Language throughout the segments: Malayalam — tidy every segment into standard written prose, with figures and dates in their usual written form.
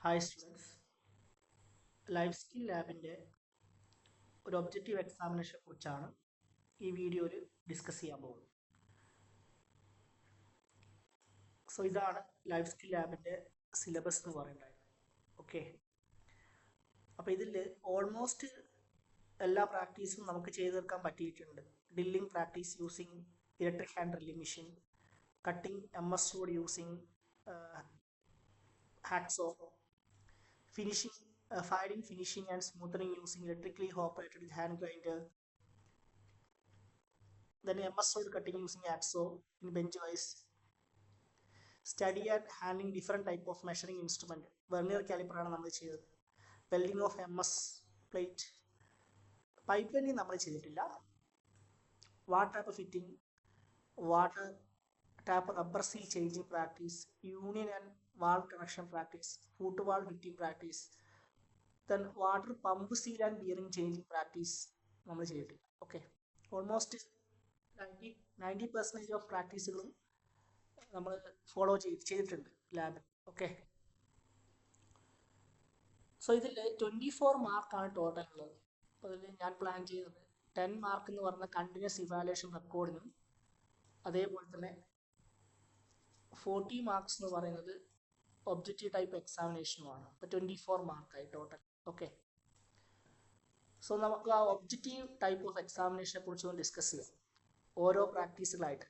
ഹായ് സ്റ്റുഡൻസ്, ലൈഫ് സ്കിൽ ലാബിൻ്റെ ഒരു ഒബ്ജക്റ്റീവ് എക്സാമിനേഷനെ കുറിച്ചാണ് ഈ വീഡിയോയിൽ ഡിസ്കസ് ചെയ്യാൻ പോകുന്നത്. സോ ഇതാണ് ലൈഫ് സ്കിൽ ലാബിൻ്റെ സിലബസ് എന്ന് പറയുന്നത്. ഓക്കെ, അപ്പോൾ ഇതിൽ ഓൾമോസ്റ്റ് എല്ലാ പ്രാക്ടീസും നമുക്ക് ചെയ്ത് തീർക്കാൻ പറ്റിയിട്ടുണ്ട്. Drilling practice using electric hand drilling machine, cutting MS wood using hacksaw, firing, finishing and smoothing using electrically operated hand grinder, then MS wood cutting using hacksaw in bench wise, study and handling different type of measuring instrument, vernier caliper ആണ് നമ്മൾ ചെയ്തത്, welding of MS plate, pipe bending നമ്മൾ ചെയ്തിട്ടില്ല, water tap fitting, water tap rubber seal changing practice, union and valve connection practice, foot valve fitting practice, then water pump seal and bearing changing practice നമ്മൾ ചെയ്തിട്ടില്ല. ഓക്കെ, ഓൾമോസ്റ്റ് 90% ഓഫ് പ്രാക്ടീസുകളും നമ്മൾ ഫോളോ ചെയ്തിട്ടുണ്ട് ലാബിൽ. ഓക്കെ, സോ ഇതിൽ 24 മാർക്കാണ് ടോട്ടൽ ഉള്ളത്. അപ്പോൾ ഇതിൽ ഞാൻ പ്ലാൻ ചെയ്തത് 10 മാർക്ക് എന്ന് പറഞ്ഞ കണ്ടിന്യൂസ് ഇവാലുവേഷൻ റെക്കോർഡിനും അതേപോലെ തന്നെ 40 മാർക്സ് എന്ന് പറയുന്നത് ഒബ്ജക്റ്റീവ് ടൈപ്പ് എക്സാമിനേഷനുമാണ്. അപ്പോൾ 24 മാർക്കായി ടോട്ടൽ. ഓക്കെ, സോ നമുക്ക് ആ ഒബ്ജക്റ്റീവ് ടൈപ്പ് ഓഫ് എക്സാമിനേഷനെ കുറിച്ച് ഒന്ന് ഡിസ്കസ് ചെയ്യാം ഓരോ പ്രാക്ടീസുകളായിട്ട്.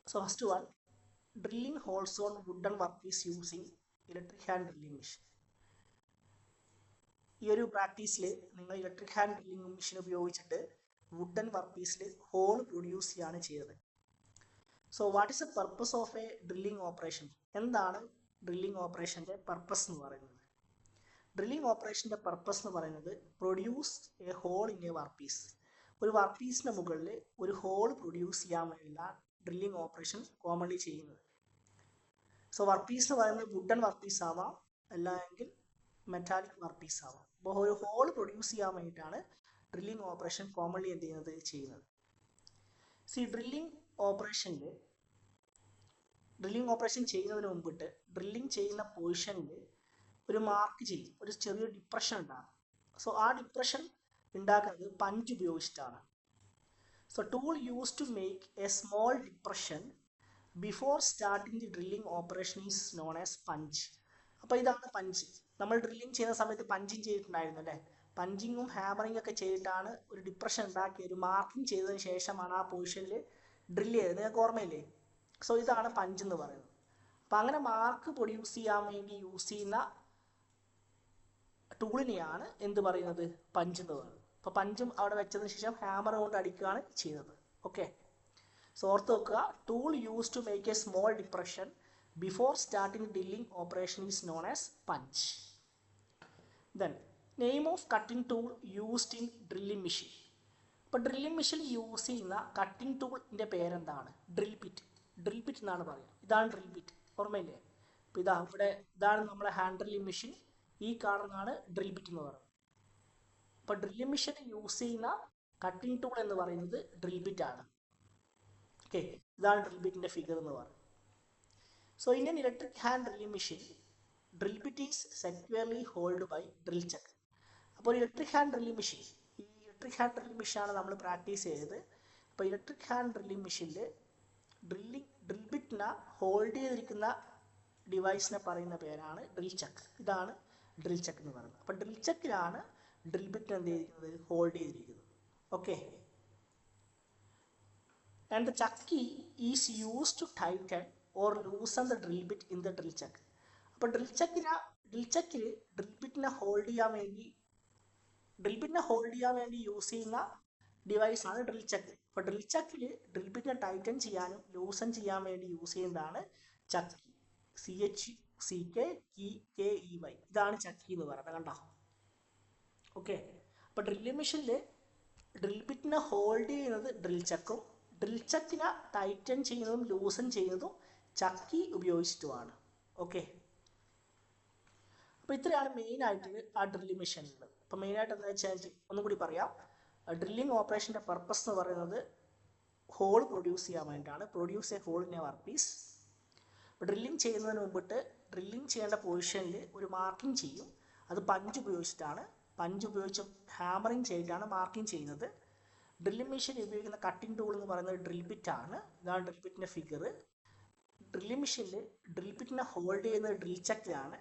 So first one, drilling holes on wooden work piece using electric hand drilling machine. ഈ ഒരു പ്രാക്ടീസിൽ നിങ്ങൾ ഇലക്ട്രിക് ഹാൻഡ് ഡ്രില്ലിംഗ് മെഷീൻ ഉപയോഗിച്ചിട്ട് വുഡൻ വർക്ക് പീസിൽ ഹോൾ പ്രൊഡ്യൂസ് ചെയ്യാണ് ചെയ്തത്. So what is the purpose of a drilling operation? എന്താണ് ഡ്രില്ലിംഗ് ഓപ്പറേഷൻ്റെ പർപ്പസ് എന്ന് പറയുന്നത്? ഡ്രില്ലിംഗ് ഓപ്പറേഷൻ്റെ പർപ്പസ് എന്ന് പറയുന്നത് produce a hole in a work piece. ഒരു വർക്ക് പീസിൻ്റെ മുകളിൽ ഒരു ഹോൾ പ്രൊഡ്യൂസ് ചെയ്യാൻ വേണ്ടിയുള്ള ഡ്രില്ലിംഗ് ഓപ്പറേഷൻ കോമൺലി ചെയ്യുന്നത്. സോ വർക്ക് പീസ് എന്ന് പറയുന്നത് വുഡൻ വർക്ക് പീസ് ആവാം, അല്ലെങ്കിൽ മെറ്റാലിക് വർക്ക് പീസ് ആവാം. അപ്പോൾ ഒരു ഹോൾ പ്രൊഡ്യൂസ് ചെയ്യാൻ വേണ്ടിയിട്ടാണ് ഡ്രില്ലിംഗ് ഓപ്പറേഷൻ കോമൺലി ചെയ്യുന്നത്. സി ഡ്രില്ലിംഗ് ഓപ്പറേഷൻ ചെയ്യുന്നതിന് മുമ്പിട്ട് ഡ്രില്ലിംഗ് ചെയ്യുന്ന പൊസിഷനിൽ ഒരു മാർക്ക് ചെയ്യും, ഒരു ചെറിയ ഡിപ്രഷൻ ഉണ്ടാകും. സോ ആ ഡിപ്രഷൻ ഉണ്ടാക്കുന്നത് പഞ്ച് ഉപയോഗിച്ചിട്ടാണ്. So tool use to make a small depression before starting the drilling operation is known as punch. അപ്പോൾ ഇതാണ് പഞ്ച്. നമ്മൾ ഡ്രില്ലിംഗ് ചെയ്യുന്ന സമയത്ത് പഞ്ചിങ് ചെയ്തിട്ടുണ്ടായിരുന്നു അല്ലേ? പഞ്ചിങ്ങും ഹാമറിംഗ് ഒക്കെ ചെയ്തിട്ടാണ് ഒരു ഡിപ്രഷൻ ഉണ്ടാക്കി ഒരു മാർക്കിംഗ് ചെയ്തതിന് ശേഷമാണ് ആ പൊസിഷനിൽ ഡ്രില്ല് ചെയ്തത്. നിങ്ങൾക്ക് ഓർമ്മയില്ലേ? സോ ഇതാണ് പഞ്ച് എന്ന് പറയുന്നത്. അപ്പം അങ്ങനെ മാർക്ക് പ്രൊഡ്യൂസ് ചെയ്യാൻ വേണ്ടി യൂസ് ചെയ്യുന്ന ടൂളിനെയാണ് എന്ത് പറയുന്നത്? പഞ്ച് എന്ന് പറയുന്നത്. അപ്പോൾ പഞ്ചും അവിടെ വെച്ചതിന് ശേഷം ഹാമർ കൊണ്ട് അടിക്കുകയാണ് ചെയ്യുന്നത്. ഓക്കെ, സോ ഓർത്ത് വെക്കുക, tool use to make a small depression before starting drilling operation is known as punch. Then name of cutting tool used in drilling machine. ഇപ്പോൾ ഡ്രില്ലിംഗ് മെഷീൻ യൂസ് ചെയ്യുന്ന കട്ടിംഗ് ടൂളിൻ്റെ പേരെന്താണ്? Drill bit. ഡ്രിൽ ബിറ്റ് എന്നാണ് പറയുക. ഇതാണ് ഡ്രിൽ ബിറ്റ്, ഓർമ്മയില്ലേ? അപ്പോൾ ഇതാണ് നമ്മുടെ ഹാൻഡ് ഡ്രില്ലിംഗ് മെഷീൻ. ഈ കാണുന്നതാണ് ഡ്രിൽ ബിറ്റ് എന്ന് പറയുന്നത്. അപ്പോൾ ഡ്രില്ലിംഗ് മെഷീൻ യൂസ് ചെയ്യുന്ന കട്ടിംഗ് ടൂൾ എന്ന് പറയുന്നത് ഡ്രിൽ ബിറ്റ് ആണ്. ഓക്കെ, ഇതാണ് ഡ്രിൽ ബിറ്റിൻ്റെ ഫിഗർ എന്ന് പറയുന്നത്. So in an electric hand drilling machine drill bit is securely hold by drill chuck. അപ്പോൾ ഇലക്ട്രിക് ഹാൻഡ് ഡ്രില്ലിംഗ് മെഷീൻ, ഈ ഇലക്ട്രിക് ഹാൻഡ് ഡ്രില്ലിംഗ് മെഷീനാണ് നമ്മൾ പ്രാക്ടീസ് ചെയ്തത്. അപ്പോൾ ഇലക്ട്രിക് ഹാൻഡ് ഡ്രില്ലിംഗ് മെഷീനിൽ ഡ്രിൽ ബിറ്റിനെ ഹോൾഡ് ചെയ്തിരിക്കുന്ന ഡിവൈസിനെ പറയുന്ന പേരാണ് ഡ്രിൽ ചക്ക്. ഇതാണ് ഡ്രിൽ ചക്ക് എന്ന് പറയുന്നത്. അപ്പോൾ ഡ്രിൽ ചക്കിലാണ് ഡ്രിൽ ബിറ്റ് എന്ത് ചെയ്തിരിക്കുന്നത്? ഹോൾഡ് ചെയ്തിരിക്കുന്നത്. Okay, and the chuck key is use to tighten or loosen the drill bit in the drill chuck. അപ്പോൾ ഡ്രിൽ ചക്കിൽ ഡ്രിൽ ബിറ്റിനെ ഹോൾഡ് ചെയ്യാൻ വേണ്ടി യൂസ് ചെയ്യുന്ന ഡിവൈസാണ് ഡ്രിൽ ചക്ക്. അപ്പോൾ ഡ്രിൽ ചക്കിൽ ഡ്രിൽ ബിറ്റിനെ ടൈറ്റൻ ചെയ്യാനും ലൂസൺ ചെയ്യാൻ വേണ്ടി യൂസ് ചെയ്യുന്നതാണ് ചക്കി. CHCKEY, ഇതാണ് ചക്കി എന്ന് പറയുന്നത്. കണ്ടോ? ഓക്കെ, അപ്പോൾ ഡ്രില്ലിംഗ് മെഷീനിൽ ഡ്രിൽ ബിറ്റിനെ ഹോൾഡ് ചെയ്യുന്നത് ഡ്രിൽ ചക്കും, ഡ്രിൽ ചക്കിനെ ടൈറ്റൻ ചെയ്യുന്നതും ലൂസൺ ചെയ്യുന്നതും ചക്കി ഉപയോഗിച്ചിട്ടുമാണ്. ഓക്കെ, അപ്പോൾ ഇത്രയാണ് മെയിനായിട്ട് ആ ഡ്രില്ലിംഗ് മെഷീനുള്ളത്. അപ്പോൾ മെയിനായിട്ട് എന്താ വെച്ചാൽ ഒന്നും കൂടി പറയാം. ഡ്രില്ലിംഗ് ഓപ്പറേഷൻ്റെ പർപ്പസ് എന്ന് പറയുന്നത് ഹോൾ പ്രൊഡ്യൂസ് ചെയ്യാൻ വേണ്ടിയിട്ടാണ്. Produce a hole in a work piece. Drilling ചെയ്യുന്നതിന് മുമ്പിട്ട് ഡ്രില്ലിങ് ചെയ്യേണ്ട പൊസിഷനിൽ ഒരു മാർക്കിംഗ് ചെയ്യും. അത് പഞ്ച് ഉപയോഗിച്ചിട്ടാണ്. പഞ്ച് ഉപയോഗിച്ച് ഹാമറിങ് ചെയ്തിട്ടാണ് മാർക്കിംഗ് ചെയ്യുന്നത്. ഡ്രില്ലിംഗ് മെഷീൻ ഉപയോഗിക്കുന്ന കട്ടിംഗ് ടൂൾ എന്ന് പറയുന്നത് ഡ്രിൽ ബിറ്റ് ആണ്. ഇതാണ് ഡ്രിൽ ബിറ്റിൻ്റെ ഫിഗർ. ഡ്രില്ലിംഗ് മെഷീനിൽ ഡ്രിൽ ബിറ്റിനെ ഹോൾഡ് ചെയ്യുന്നത് ഡ്രിൽ ചക്കിലാണ്.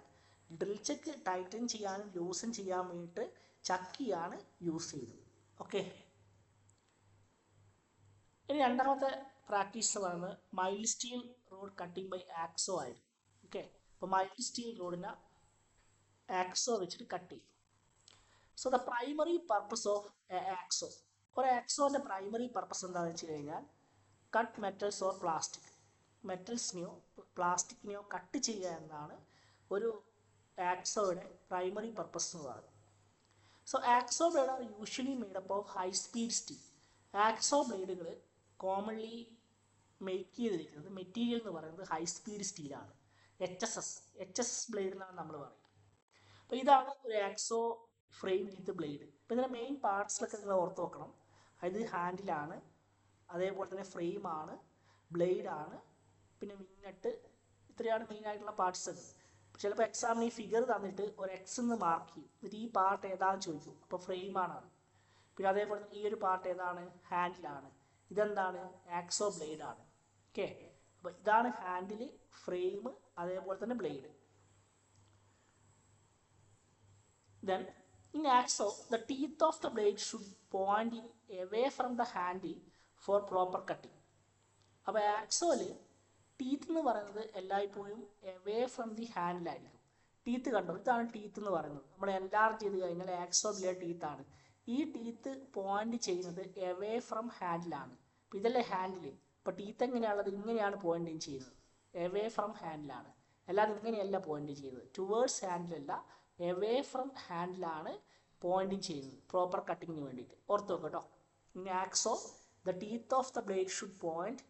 ഡ്രിൽ ചക്ക് ടൈറ്റൻ ചെയ്യാനും ലൂസൻ ചെയ്യാൻ വേണ്ടിയിട്ട് ചക്കിയാണ് യൂസ് ചെയ്യുന്നത്. ഓക്കെ. ഇനി രണ്ടാമത്തെ പ്രാക്ടീസ് എന്ന് പറയുന്നത് mild steel rod cutting by hacksaw ആയിരുന്നു. ഓക്കെ. അപ്പോൾ മൈൽഡ് സ്റ്റീൽ റോഡിനെ ആക്സോ വെച്ചിട്ട് കട്ട് ചെയ്യും. So the primary purpose of hacksaw, ഒരു ആക്സോൻ്റെ പ്രൈമറി പർപ്പസ് എന്താണെന്ന് വെച്ച് കഴിഞ്ഞാൽ കട്ട് മെറ്റൽസ് ഓർ പ്ലാസ്റ്റിക്, മെറ്റൽസിനെയോ പ്ലാസ്റ്റിക്കിനെയോ കട്ട് ചെയ്യുക എന്നതാണ് ഒരു ആക്സോയുടെ പ്രൈമറി പർപ്പസ് എന്ന് പറയുന്നത്. So hacksaw blade are usually made up of high speed steel. Hacksaw ബ്ലേഡുകൾ കോമൺലി മേക്ക് ചെയ്തിരിക്കുന്നത് മെറ്റീരിയൽ എന്ന് പറയുന്നത് ഹൈ സ്പീഡ് സ്റ്റീലാണ്. HSS ബ്ലേഡ് എന്നാണ് നമ്മൾ പറയുക. അപ്പോൾ ഇതാണ് ഒരു ആക്സോ ഫ്രെയിം വിത്ത് ബ്ലേഡ്. ഇപ്പോൾ ഇതിൻ്റെ മെയിൻ പാർട്സിലൊക്കെ നിങ്ങൾ ഓർത്ത് വെക്കണം. അത് ഹാൻഡിലാണ്, അതേപോലെ തന്നെ ഫ്രെയിമാണ്, ബ്ലേഡാണ്, പിന്നെ വിങ്ങട്ട്. ഇത്രയാണ് മെയിനായിട്ടുള്ള പാർട്സ്. ചിലപ്പോൾ എക്സാമിന് ഈ ഫിഗർ തന്നിട്ട് ഒരു എക്സ് എന്ന് മാർക്ക് ചെയ്യും. എന്നിട്ട് ഈ പാർട്ട് ഏതാണെന്ന് ചോദിക്കും. അപ്പോൾ ഫ്രെയിമാണ്. പിന്നെ അതേപോലെ തന്നെ ഈ ഒരു പാർട്ട് ഏതാണ്? ഹാൻഡിലാണ്. ഇതെന്താണ്? ആക്സോ ബ്ലേഡാണ്. ഓക്കെ. അപ്പോൾ ഇതാണ് ഹാൻഡിൽ, ഫ്രെയിം, അതേപോലെ തന്നെ blade. Then in axo, the teeth of the blade should point away from the handle for proper cutting. അപ്പോൾ ആക്സോയിൽ ടീത്ത് എന്ന് പറയുന്നത് എല്ലായ്പ്പോഴും എവേ ഫ്രം ദി ഹാൻഡിലായിരിക്കും. ടീത്ത് കണ്ടോ? ഇതാണ് ടീത്ത് എന്ന് പറയുന്നത്. നമ്മൾ എൻലാർജ് ചെയ്ത് കഴിഞ്ഞാൽ ആക്സോ ബ്ലേഡ് ടീത്താണ്. ഈ ടീത്ത് പോയിന്റ് ചെയ്യുന്നത് എവേ ഫ്രം ഹാൻഡിലാണ്. അപ്പോൾ ഇതല്ലേ ഹാൻഡിൽ. അപ്പോൾ ടീത്ത് എങ്ങനെയാണുള്ളത്? ഇങ്ങനെയാണ് പോയിന്റിങ് ചെയ്യുന്നത്. എവേ ഫ്രം ഹാൻഡിലാണ്. അല്ലാതെ ഇങ്ങനെയല്ല പോയിന്റ് ചെയ്യുന്നത്. ടുവേർഡ്സ് ഹാൻഡിലല്ല, എവേ ഫ്രം ഹാൻഡിലാണ് പോയിന്റിങ് ചെയ്യുന്നത് പ്രോപ്പർ കട്ടിങ്ങിന് വേണ്ടിയിട്ട്. ഓർത്ത് വെക്കുക കേട്ടോ. In hacksaw the teeth of the blade should point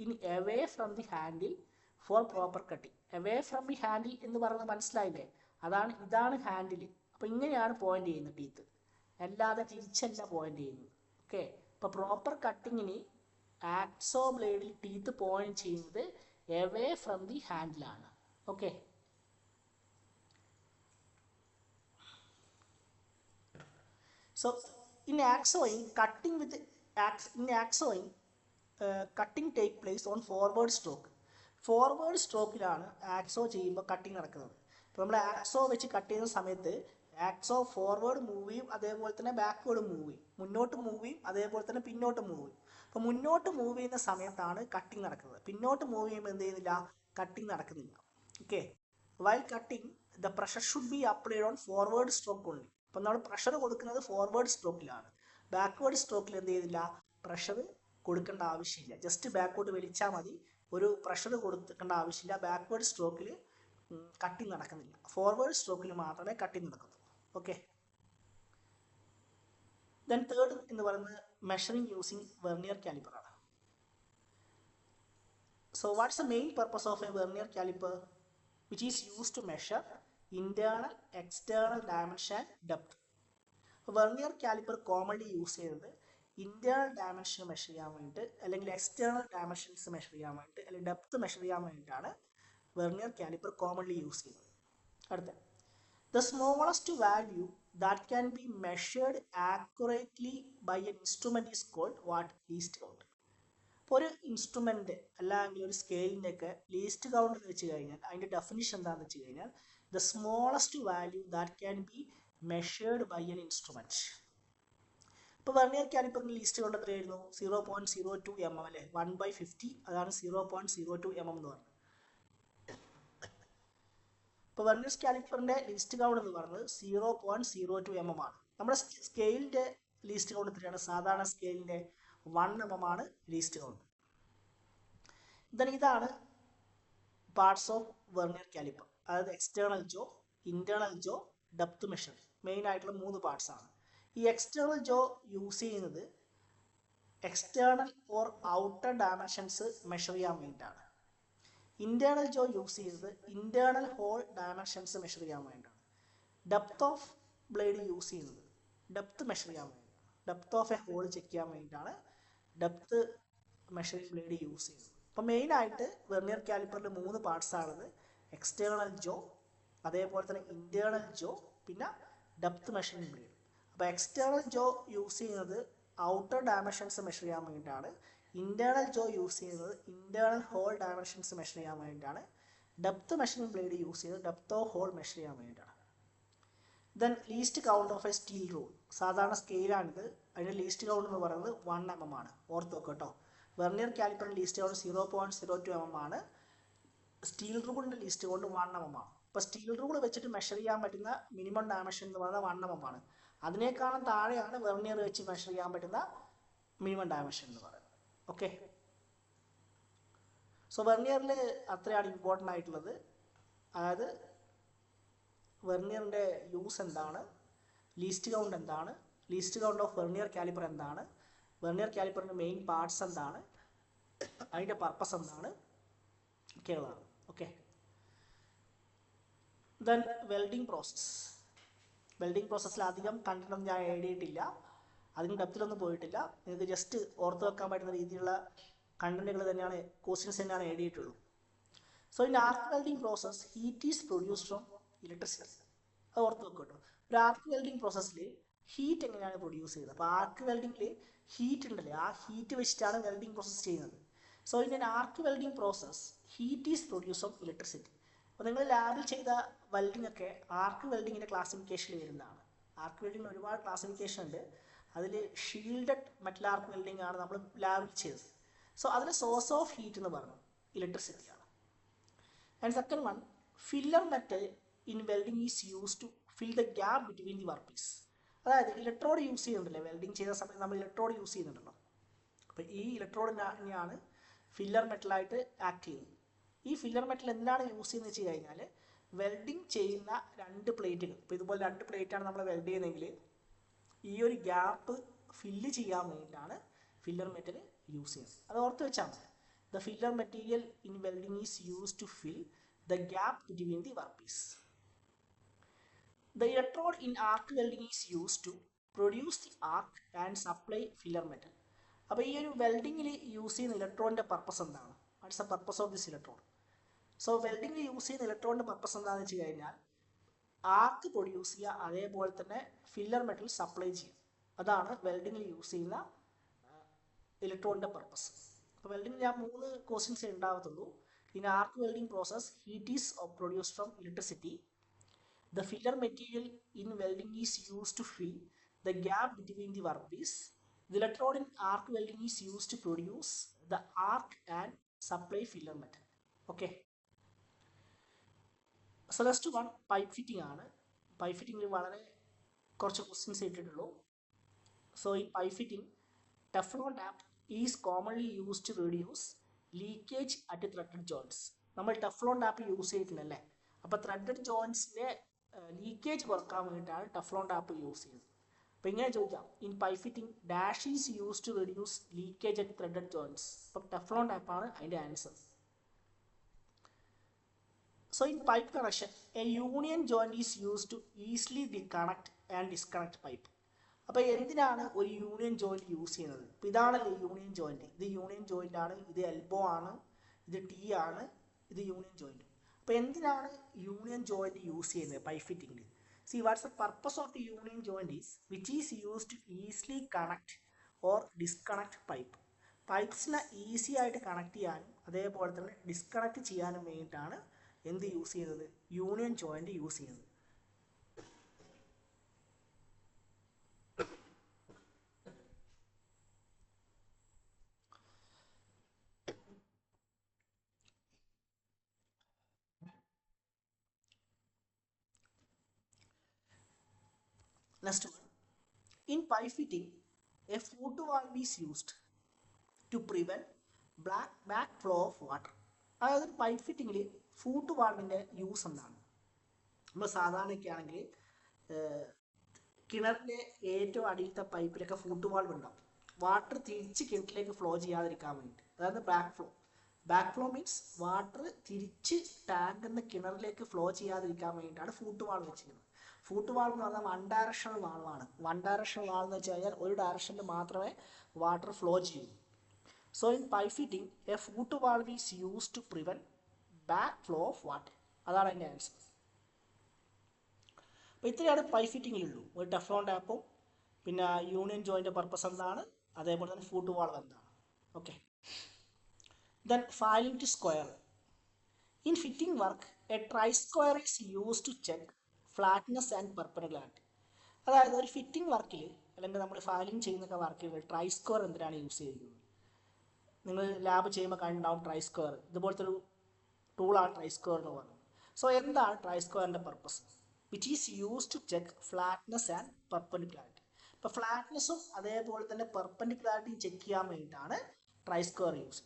in away from the handle for proper cutting. Away from the handle എന്ന് പറയുന്നത് മനസ്സിലായില്ലേ? ഇതാണ് ഹാൻഡിൽ. അപ്പോൾ ഇങ്ങനെയാണ് പോയിന്റ് ചെയ്യുന്നത് ടീത്ത്, അല്ലാതെ തിരിച്ചല്ല പോയിന്റ് ചെയ്യുന്നത്. ഓക്കെ. അപ്പോൾ പ്രോപ്പർ കട്ടിങ്ങിന് ആക്സോ ബ്ലേഡിൽ ടീത്ത് പോയിന്റ് ചെയ്യുന്നത് എവേ ഫ്രം ദി ഹാൻഡിലാണ്. Okay. So in axoing, cutting take place on forward stroke. Forward സ്ട്രോക്കിലാണ് ആക്സോ ചെയ്യുമ്പോൾ കട്ടിങ് നടക്കുന്നത്. ഇപ്പോൾ നമ്മൾ ആക്സോ വെച്ച് കട്ട് ചെയ്യുന്ന സമയത്ത് ആക്സോ ഫോർവേഡ് മൂവ് ചെയ്യും, അതേപോലെ തന്നെ ബാക്ക്വേർഡ് മൂവ് ചെയ്യും. മുന്നോട്ട് മൂവ് ചെയ്യും, അതേപോലെ തന്നെ പിന്നോട്ട് മൂവ് ചെയ്യും. അപ്പോൾ മുന്നോട്ട് മൂവ് ചെയ്യുന്ന സമയത്താണ് കട്ടിങ് നടക്കുന്നത്. പിന്നോട്ട് മൂവ് ചെയ്യുമ്പോൾ എന്ത് ചെയ്യുന്നില്ല? കട്ടിങ് നടക്കുന്നില്ല. Okay. While cutting the pressure should be applied on forward stroke only. അപ്പം നമ്മൾ പ്രഷർ കൊടുക്കുന്നത് ഫോർവേഡ് സ്ട്രോക്കിലാണ്. ബാക്ക്വേർഡ് സ്ട്രോക്കിൽ എന്ത് ചെയ്യുന്നില്ല? പ്രഷർ കൊടുക്കേണ്ട ആവശ്യമില്ല. ജസ്റ്റ് ബാക്കോട്ട് വലിച്ചാൽ മതി. ഒരു പ്രഷർ കൊടുക്കേണ്ട ആവശ്യമില്ല. ബാക്ക്വേർഡ് സ്ട്രോക്കിൽ കട്ടിങ് നടക്കുന്നില്ല. ഫോർവേഡ് സ്ട്രോക്കിൽ മാത്രമേ കട്ടിങ് നടക്കുന്നുള്ളൂ. ഓക്കെ. ദെൻ തേർഡ് എന്ന് പറയുന്നത് മെഷറിംഗ് യൂസിങ് വെർനിയർ കാലിപ്പറാണ്. So what's the main purpose of a vernier caliper which is use to measure internal external dimension depth. Vernier caliper commonly use ചെയ്യുന്നത് ഇന്റേണൽ ഡയമെൻഷൻ മെഷർ ചെയ്യാൻ വേണ്ടിയിട്ട്, അല്ലെങ്കിൽ എക്സ്റ്റേണൽ ഡയമെൻഷൻസ് മെഷർ ചെയ്യാൻ വേണ്ടിയിട്ട്, അല്ലെങ്കിൽ ഡെപ്ത് മെഷർ ചെയ്യാൻ വേണ്ടിയിട്ടാണ് വെർനിയർ കാലിപ്പർ കോമൺലി യൂസ് ചെയ്യുന്നത്. അടുത്ത the smallest value that can be measured accurately by an instrument is called what? Least count. ഇപ്പോൾ ഒരു ഇൻസ്ട്രുമെന്റ് അല്ലെങ്കിൽ ഒരു സ്കെയിലിൻ്റെ ഒക്കെ ലീസ്റ്റ് കൗണ്ട് എന്ന് വെച്ച് കഴിഞ്ഞാൽ അതിൻ്റെ ഡെഫിനിഷൻ എന്താണെന്ന് വെച്ച് കഴിഞ്ഞാൽ the smallest value that can be measured by an instrument. ഇപ്പോൾ വെർനിയർ കാലിപ്പറിന് ലീസ്റ്റ് കൗണ്ട് എത്രയായിരുന്നു? 0.02 mm അല്ലേ? 1/50 അതാണ് 0.02 mm എന്ന് പറയുന്നത്. ഇപ്പോൾ വെർനിയർ കാലിപ്പറിൻ്റെ ലീസ്റ്റ് കൗണ്ട് എന്ന് പറയുന്നത് 0.02 mm ആണ്. നമ്മുടെ സ്കെയിലിൻ്റെ ലീസ്റ്റ് കൗണ്ട് എത്രയാണ്? സാധാരണ സ്കെയിലിൻ്റെ 1 mm ആണ് ലീസ്റ്റ് കൗണ്ട്. ഇതാണ് പാർട്സ് ഓഫ് വെർനിയർ കാലിപ്പർ. അതായത് external jaw, internal jaw, depth measure. Main ആയിട്ടുള്ള 3 പാർട്സ് ആണ്. ഈ എക്സ്റ്റേണൽ ജോ യൂസ് ചെയ്യുന്നത് external or outer dimensions measure ചെയ്യാൻ വേണ്ടിയിട്ടാണ്. ഇന്റേണൽ ജോ യൂസ് ചെയ്യുന്നത് ഇന്റേണൽ ഹോൾ ഡയമെൻഷൻസ് മെഷർ ചെയ്യാൻ വേണ്ടിയിട്ടാണ്. ഡെപ്ത് ഓഫ് ബ്ലേഡ് യൂസ് ചെയ്യുന്നത് ഡെപ്ത് മെഷർ ചെയ്യാൻ വേണ്ടിയിട്ടാണ്. Depth of a hole check ചെയ്യാൻ വേണ്ടിയിട്ടാണ് ഡെപ്ത് മെഷറിംഗ് ബ്ലേഡ് യൂസ് ചെയ്യുന്നത്. അപ്പോൾ മെയിനായിട്ട് വെർനിയർ കാലിപ്പറിൽ 3 പാർട്സ് ആണുള്ളത്. എക്സ്റ്റേണൽ ജോ, അതേപോലെ തന്നെ ഇൻറ്റേർണൽ ജോ, പിന്നെ ഡെപ്ത് മെഷറിംഗ് ബ്ലേഡ്. അപ്പോൾ എക്സ്റ്റേണൽ ജോ യൂസ് ചെയ്യുന്നത് ഔട്ടർ ഡയമെൻഷൻസ് മെഷർ ചെയ്യാൻ വേണ്ടിയിട്ടാണ്. ഇൻറ്റേർണൽ ജോ യൂസ് ചെയ്യുന്നത് ഇൻറ്റേർണൽ ഹോൾ ഡയമെൻഷൻസ് മെഷർ ചെയ്യാൻ വേണ്ടിയിട്ടാണ്. ഡെപ്ത് മെഷറിംഗ് ബ്ലേഡ് യൂസ് ചെയ്യുന്നത് ഡെപ്ത് ഓഫ് ഹോൾ മെഷർ ചെയ്യാൻ വേണ്ടിയിട്ടാണ്. Then least count of A steel rule. സാധാരണ സ്കെയിലാണിത്. അതിൻ്റെ ലീസ്റ്റ് കൗണ്ട് എന്ന് പറയുന്നത് 1 mm ആണ്. ഓർത്ത് വെക്കുക കേട്ടോ. വെർനിയർ കാലിപ്പറിൻ്റെ ലീസ്റ്റ് കൗണ്ട് 0.02 mm ആണ്. സ്റ്റീൽ റൂളിൻ്റെ ലീസ്റ്റ് കൗണ്ട് 1 mm ആണ്. ഇപ്പോൾ സ്റ്റീൽ റൂൾ വെച്ചിട്ട് മെഷർ ചെയ്യാൻ പറ്റുന്ന മിനിമം ഡയമെൻഷൻ എന്ന് പറയുന്നത് 1 mm ആണ്. അതിനേക്കാളും താഴെയാണ് വെർനിയർ വെച്ച് മെഷർ ചെയ്യാൻ പറ്റുന്ന മിനിമം ഡയമെൻഷൻ എന്ന് പറയുന്നത്. ഓക്കെ, സോ വെർനിയറിൽ അത്രയാണ് ഇമ്പോർട്ടൻ്റ് ആയിട്ടുള്ളത്. അതായത് വെർനിയറിൻ്റെ യൂസ് എന്താണ്, ലീസ്റ്റ് കൗണ്ട് എന്താണ്, least count of vernier caliper എന്താണ്, വെർനിയർ കാലിപ്പറിൻ്റെ മെയിൻ പാർട്സ് എന്താണ്, അതിൻ്റെ പർപ്പസ് എന്താണ് ഒക്കെയുള്ളതാണ്. Okay, then welding process. Welding പ്രോസസ്സിൽ അധികം കണ്ടന്റ് ഞാൻ ആഡ് ചെയ്തിട്ടില്ല, അതിന് ഡെപ്തിലൊന്നും പോയിട്ടില്ല. നിങ്ങൾക്ക് ജസ്റ്റ് ഓർത്ത് വെക്കാൻ പറ്റുന്ന രീതിയിലുള്ള കണ്ടന്റുകൾ തന്നെയാണ്, ക്വസ്റ്റ്യൻസ് തന്നെയാണ് ആഡ് ചെയ്തിട്ടുള്ളൂ. So in arc welding process heat is produced from electricity. അത് ഓർത്ത് വെക്കും കേട്ടോ. ഒരു ആർക്ക് വെൽഡിംഗ് പ്രോസസ്സിൽ ഹീറ്റ് എങ്ങനെയാണ് പ്രൊഡ്യൂസ് ചെയ്യുന്നത്? അപ്പോൾ ആർക്ക് വെൽഡിങ്ങിൽ ഹീറ്റ് ഉണ്ടല്ലേ, ആ ഹീറ്റ് വെച്ചിട്ടാണ് വെൽഡിംഗ് പ്രോസസ്സ് ചെയ്യുന്നത്. So in arc welding process heat is produce from electricity. അപ്പോൾ നിങ്ങൾ ലാബിൽ ചെയ്ത വെൽഡിംഗ് ഒക്കെ ആർക്ക് വെൽഡിങ്ങിൻ്റെ ക്ലാസിഫിക്കേഷനിൽ വരുന്നതാണ്. ആർക്ക് വെൽഡിങ്ങിന് ഒരുപാട് ക്ലാസിഫിക്കേഷൻ ഉണ്ട്. അതിൽ ഷീൽഡഡ് മെറ്റൽ ആർക്ക് വെൽഡിംഗ് ആണ് നമ്മൾ ലാബിൽ ചെയ്തത്. സോ അതിന് സോഴ്സ് ഓഫ് ഹീറ്റ് എന്ന് പറഞ്ഞു ഇലക്ട്രിസിറ്റിയാണ്. And second one, filler metal in welding is use to fill the gap between the work piece. അതായത് ഇലക്ട്രോഡ് യൂസ് ചെയ്യുന്നുണ്ടല്ലേ, വെൽഡിംഗ് ചെയ്യുന്ന സമയത്ത് നമ്മൾ ഇലക്ട്രോഡ് യൂസ് ചെയ്യുന്നുണ്ടല്ലോ. അപ്പോൾ ഈ ഇലക്ട്രോഡിനെയാണ് ഫില്ലർ മെറ്റലായിട്ട് ആക്ട് ചെയ്യുന്നത്. ഈ ഫില്ലർ മെറ്റൽ എന്തിനാണ് യൂസ് ചെയ്യുന്നത് വെച്ച് കഴിഞ്ഞാൽ, വെൽഡിംഗ് ചെയ്യുന്ന 2 പ്ലേറ്റുകൾ, ഇപ്പോൾ ഇതുപോലെ 2 പ്ലേറ്റാണ് നമ്മൾ വെൽഡ് ചെയ്യുന്നതെങ്കിൽ ഈ ഒരു ഗ്യാപ്പ് ഫില്ല് ചെയ്യാൻ വേണ്ടിയിട്ടാണ് ഫില്ലർ മെറ്റൽ യൂസ് ചെയ്യുന്നത്. അത് ഓർത്ത് വെച്ചാൽ മതി. The filler material in welding is use to fill the gap between the work piece. The electrode in arc welding is used to produce the arc and supply filler metal. അപ്പോൾ ഈ ഒരു വെൽഡിങ്ങിൽ യൂസ് ചെയ്യുന്ന ഇലക്ട്രോണിൻ്റെ പർപ്പസ് എന്താണ്? What's the purpose of this electrode? So വെൽഡിങ്ങിൽ യൂസ് ചെയ്യുന്ന ഇലക്ട്രോണിൻ്റെ പർപ്പസ് എന്താണെന്ന് വെച്ച് കഴിഞ്ഞാൽ ആർക്ക് പ്രൊഡ്യൂസ് ചെയ്യുക, അതേപോലെ തന്നെ ഫില്ലർ മെറ്റൽ സപ്ലൈ ചെയ്യുക. അതാണ് വെൽഡിങ്ങിൽ യൂസ് ചെയ്യുന്ന ഇലക്ട്രോണിൻ്റെ പർപ്പസ്. അപ്പോൾ വെൽഡിങ്ങിൽ ഞാൻ 3 ക്വസ്റ്റ്യൻസ് ഉണ്ടാകത്തുള്ളൂ. In arc welding process heat is produced from electricity. The filler material in welding is used to fill the gap between the workpiece. The electrode in arc welding is used to produce the arc and supply filler metal. Okay. So next one pipe fitting ആണ്. പൈപ്പ് ഫിറ്റിംഗിൽ വളരെ കുറച്ച് ക്വസ്റ്റ്യൻസ് ഇട്ടിട്ടുള്ളൂ. സോ ഈ pipe fitting Teflon tape is commonly use to reduce leakage at threaded joints. നമ്മൾ ടെഫ്ലോൺ ടാപ്പ് യൂസ് ചെയ്തിട്ടുണ്ടല്ലേ, അപ്പോൾ ത്രെഡഡ് ജോയിൻറ്റ്സിൻ്റെ ലീക്കേജ് കുറക്കാൻ വേണ്ടിയിട്ടാണ് ടെഫ്ലോൺ ടാപ്പ് യൂസ് ചെയ്യുന്നത്. അപ്പോൾ ഇങ്ങനെ ചോദിക്കാം, in pipe fitting dash is use to reduce leakage at threaded joints. അപ്പം ടെഫ്ലോൺ ടാപ്പാണ് അതിൻ്റെ answer. So in pipe connection a union joint is use to easily connect and disconnect pipe. അപ്പോൾ എന്തിനാണ് ഒരു യൂണിയൻ ജോയിൻറ്റ് യൂസ് ചെയ്യുന്നത്? ഇപ്പോൾ ഇതാണല്ലോ യൂണിയൻ ജോയിൻറ്റ്. ഇത് യൂണിയൻ ജോയിൻ്റ് ആണ്, ഇത് എൽബോ ആണ്, ഇത് ടി ആണ്, ഇത് യൂണിയൻ ജോയിൻറ്റ്. അപ്പോൾ എന്തിനാണ് യൂണിയൻ ജോയിൻറ്റ് യൂസ് ചെയ്യുന്നത് പൈപ്പ് ഫിറ്റിംഗിൽ? See what's the purpose of the union joint is which is use to easily connect or disconnect pipe. പൈപ്പ്സിനെ ഈസി ആയിട്ട് കണക്ട് ചെയ്യാനും അതേപോലെ തന്നെ ഡിസ്കണക്ട് ചെയ്യാനും വേണ്ടിയിട്ടാണ് എന്ത് യൂസ് ചെയ്യുന്നത്? യൂണിയൻ ജോയിൻറ്റ് യൂസ് ചെയ്യുന്നത്. Next one, in pipe fitting, a foot valve is used to prevent back flow of water. അതായത് പൈപ്പ് ഫിറ്റിങ്ങിൽ ഫൂട്ട് വാൾവിൻ്റെ യൂസ് എന്താണ്? നമ്മൾ സാധാരണയൊക്കെ ആണെങ്കിൽ കിണറിൻ്റെ ഏറ്റവും അടിയിലത്തെ പൈപ്പിലൊക്കെ ഫൂട്ട് വാൾവ് ഉണ്ടാവും. വാട്ടർ തിരിച്ച് കിണറ്റിലേക്ക് ഫ്ലോ ചെയ്യാതിരിക്കാൻ വേണ്ടിയിട്ട്. അതായത് ബാക്ക് ഫ്ലോ മീൻസ് വാട്ടർ തിരിച്ച് ടാങ്കിൽ നിന്ന് കിണറിലേക്ക് ഫ്ലോ ചെയ്യാതിരിക്കാൻ വേണ്ടിയിട്ടാണ് ഫൂട്ട് വാൾവ് വെച്ചിരിക്കുന്നത്. ഫൂട്ട് വാൾവ് എന്ന് പറഞ്ഞാൽ 1 ഡയറക്ഷണൽ വാൾവാണ്. 1 ഡയറക്ഷണൽ വാൾവ് എന്ന് വെച്ച് കഴിഞ്ഞാൽ ഒരു ഡയറക്ഷനിൽ മാത്രമേ വാട്ടർ ഫ്ലോ ചെയ്യൂ. So in pipe fitting a foot valve is use to prevent back flow of water. അതാണ് അതിൻ്റെ ആൻസർ. അപ്പോൾ ഇത്രയാണ് പൈപ്പ് ഫിറ്റിങ്ങിലുള്ളൂ. ഒരു ടെഫ്ലോൺ ടാപ്പും പിന്നെ യൂണിയൻ ജോയിൻ്റെ പർപ്പസ് എന്താണ്, അതേപോലെ തന്നെ ഫൂട്ട് വാൾവ് എന്താണ്. Okay, then filing to square. In fitting work a try square is use to check flatness and perpendicularity. അതായത് ഒരു ഫിറ്റിംഗ് വർക്കിൽ അല്ലെങ്കിൽ നമ്മൾ ഫയലിംഗ് ചെയ്യുന്ന വർക്കിൽ ട്രൈ സ്ക്വയർ എന്തിനാണ് യൂസ് ചെയ്തിരിക്കുന്നത്? നിങ്ങൾ ലാബ് ചെയ്യുമ്പോൾ കണ്ടുണ്ടാവും ട്രൈ സ്ക്വയർ. ഇതുപോലത്തെ ഒരു ടൂളാണ് ട്രൈ സ്ക്വയർ എന്ന് പറയുന്നത്. സോ എന്താണ് ട്രൈ സ്ക്വയറിൻ്റെ purpose? Which is use to check flatness and perpendicularity. ഇപ്പോൾ ഫ്ലാറ്റ്നെസ്സും അതേപോലെ തന്നെ പെർപെൻഡിക്കുലാരിറ്റിയും ചെക്ക് ചെയ്യാൻ വേണ്ടിയിട്ടാണ് try square use.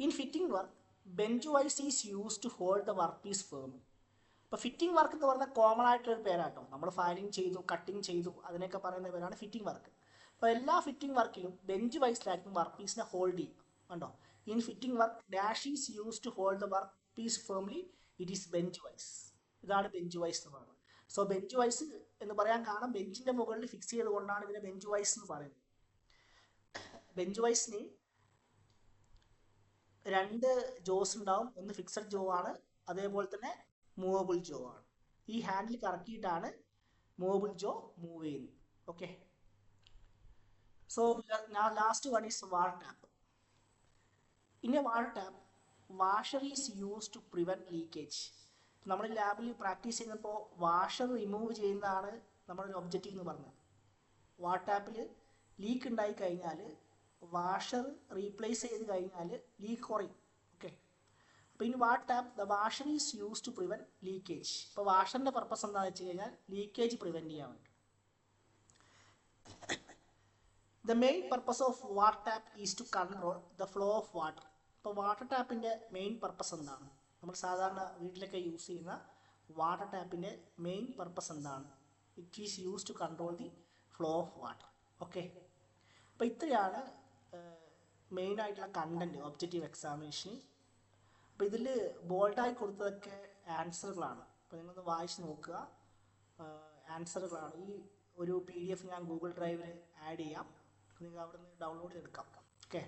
In fitting work bench vice is use to hold the work piece firm. ഇപ്പോൾ ഫിറ്റിംഗ് വർക്ക് എന്ന് പറഞ്ഞാൽ കോമൺ ആയിട്ടുള്ളൊരു പേരാട്ടോ. നമ്മൾ ഫയലിംഗ് ചെയ്തു, കട്ടിങ് ചെയ്തു, അതിനൊക്കെ പറയുന്ന പേരാണ് ഫിറ്റിംഗ് വർക്ക്. അപ്പോൾ എല്ലാ ഫിറ്റിംഗ് വർക്കിലും ബെഞ്ച് വൈസിലായിരിക്കും വർക്ക് പീസിനെ ഹോൾഡ് ചെയ്യും. കണ്ടോ, in fitting work dash is use to hold the work piece firmly, it is bench vice. ഇതാണ് ബെഞ്ച് വൈസ് എന്ന് പറയുന്നത്. സോ ബെഞ്ച് വൈസ് എന്ന് പറയാൻ കാരണം ബെഞ്ചിൻ്റെ മുകളിൽ ഫിക്സ് ചെയ്തുകൊണ്ടാണ് ഇതിനെ ബെഞ്ച് വൈസ് എന്ന് പറയുന്നത്. ബെഞ്ച് വൈസിന് രണ്ട് ജോസ് ഉണ്ടാവും. ഒന്ന് ഫിക്സഡ് ജോ ആണ്, അതേപോലെ തന്നെ മൂവബിൾ ജോ ആണ്. ഈ ഹാൻഡിൽ കറക്കിയിട്ടാണ് മൂവബിൾ ജോ മൂവ് ചെയ്യുന്നത്. Okay, so last one is water tap. In a water tap washer is use to prevent leakage. നമ്മൾ ലാബിൽ പ്രാക്ടീസ് ചെയ്യുന്നപ്പോൾ വാഷർ റിമൂവ് ചെയ്യുന്നതാണ് നമ്മുടെ ഒബ്ജക്റ്റീവ് എന്ന് പറഞ്ഞത്. വാട്ടർ ടാപ്പിൽ ലീക്ക് ഉണ്ടായി കഴിഞ്ഞാൽ വാഷർ റീപ്ലേസ് ചെയ്ത് കഴിഞ്ഞാൽ ലീക്ക് കുറയും. ഓക്കെ, അപ്പോൾ in water tap the washer is use to prevent leakage. ഇപ്പോൾ വാഷറിൻ്റെ പർപ്പസ് എന്താണെന്ന് വെച്ച് കഴിഞ്ഞാൽ ലീക്കേജ് പ്രിവെൻറ്റ് ചെയ്യാൻ വേണ്ടി. The main purpose of water tap is to control the flow of water. ഇപ്പോൾ വാട്ടർ ടാപ്പിൻ്റെ മെയിൻ പർപ്പസ് എന്താണ്? നമ്മൾ സാധാരണ വീട്ടിലൊക്കെ യൂസ് ചെയ്യുന്ന വാട്ടർ ടാപ്പിൻ്റെ മെയിൻ പർപ്പസ് എന്താണ്? It is use to control the flow of water. Okay, അപ്പോൾ ഇത്രയാണ് മെയിനായിട്ടുള്ള കണ്ടൻറ്റ് ഒബ്ജക്റ്റീവ് എക്സാമിനേഷന്. അപ്പോൾ ഇതിൽ ബോൾഡായി കൊടുത്തതൊക്കെ ആൻസറുകളാണ്. അപ്പോൾ നിങ്ങളൊന്ന് വായിച്ച് നോക്കുക, ആൻസറുകളാണ്. ഈ ഒരു PDF ഞാൻ ഗൂഗിൾ ഡ്രൈവിൽ ആഡ് ചെയ്യാം, നിങ്ങൾ അവിടെ നിന്ന് ഡൗൺലോഡ് ചെയ്തെടുക്കാം. ഓക്കെ,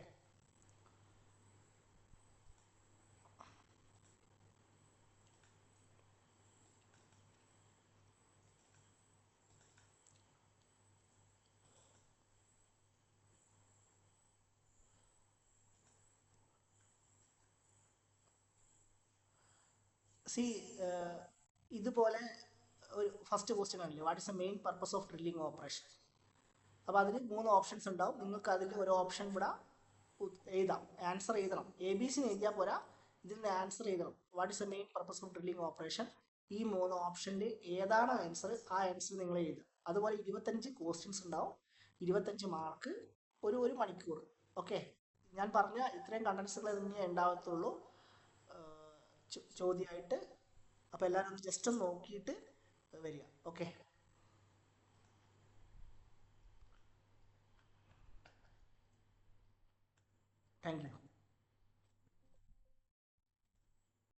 സി ഇതുപോലെ ഒരു ഫസ്റ്റ് ക്വസ്റ്റ്യൻ ആണല്ലേ, what is the main purpose of drilling operation. അപ്പോൾ അതിൽ 3 ഓപ്ഷൻസ് ഉണ്ടാവും. നിങ്ങൾക്ക് അതിൽ ഒരു ഓപ്ഷൻ ഇവിടെ എഴുതാം, ആൻസർ എഴുതണം. ABC എഴുതിയാൽ പോരാ, ഇതിൽ നിന്ന് ആൻസർ എഴുതണം. What is the main purpose of drilling operation. ഈ 3 ഓപ്ഷനിൽ ഏതാണ് ആൻസർ, ആ ആൻസർ നിങ്ങൾ എഴുതുക. അതുപോലെ 25 ക്വസ്റ്റ്യൻസ് ഉണ്ടാവും, 25 മാർക്ക്, ഒരു മണിക്കൂർ. ഓക്കെ, ഞാൻ പറഞ്ഞ ഇത്രയും കണ്ടൻസുകൾ തന്നെ ഉണ്ടാവത്തുള്ളൂ ചോദ്യമായിട്ട്. അപ്പോൾ എല്ലാവരും ഒന്ന് ജസ്റ്റ് ഒന്ന് നോക്കിയിട്ട് വരിക. Okay, thank you.